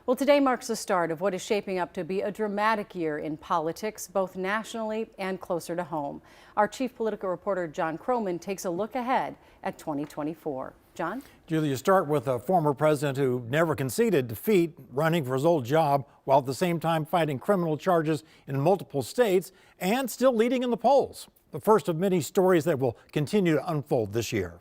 Well, today marks the start of what is shaping up to be a dramatic year in politics, both nationally and closer to home. Our chief political reporter, John Croman, takes a look ahead at 2024. John? Julia, start with a former president who never conceded defeat, running for his old job, while at the same time fighting criminal charges in multiple states and still leading in the polls. The first of many stories that will continue to unfold this year.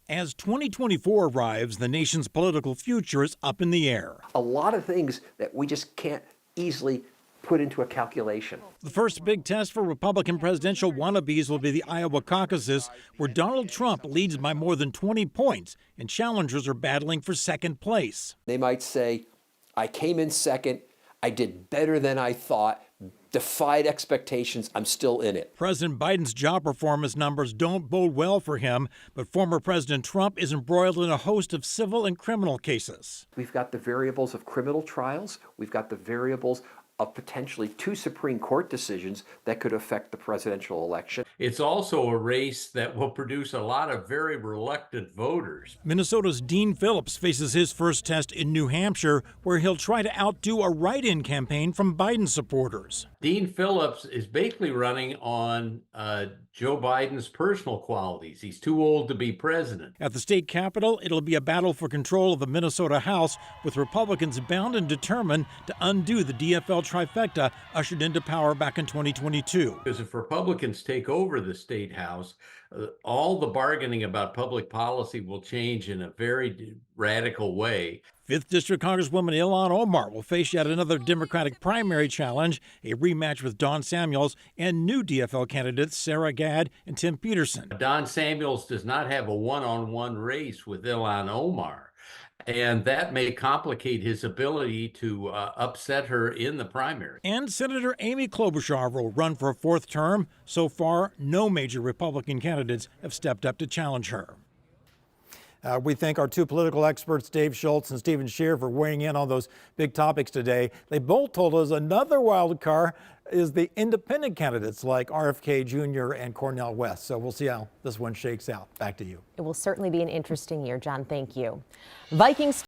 As 2024 arrives, the nation's political future is up in the air. A lot of things that we just can't easily put into a calculation. The first big test for Republican presidential wannabes will be the Iowa caucuses, where Donald Trump leads by more than 20 points and challengers are battling for second place. They might say, I came in second, I did better than I thought, defied expectations, I'm still in it. President Biden's job performance numbers don't bode well for him, but former President Trump is embroiled in a host of civil and criminal cases. We've got the variables of criminal trials, we've got the variables of potentially 2 Supreme Court decisions that could affect the presidential election. It's also a race that will produce a lot of very reluctant voters. Minnesota's Dean Phillips faces his first test in New Hampshire, where he'll try to outdo a write-in campaign from Biden supporters. Dean Phillips is basically running on Joe Biden's personal qualities. He's too old to be president. At the state capitol, it'll be a battle for control of the Minnesota House, with Republicans bound and determined to undo the DFL trifecta ushered into power back in 2022. Because if Republicans take over the state house, all the bargaining about public policy will change in a very radical way. 5th District Congresswoman Ilhan Omar will face yet another Democratic primary challenge, a rematch with Don Samuels and new DFL candidates Sarah Gadd and Tim Peterson. Don Samuels does not have a one-on-one race with Ilhan Omar, and that may complicate his ability to upset her in the primary. And Senator Amy Klobuchar will run for a 4th term. So far, no major Republican candidates have stepped up to challenge her. We thank our 2 political experts, Dave Schultz and Stephen Scheer, for weighing in on those big topics today. They both told us another wild card is the independent candidates like RFK Jr. and Cornel West. So we'll see how this one shakes out. Back to you. It will certainly be an interesting year, John. Thank you. Vikings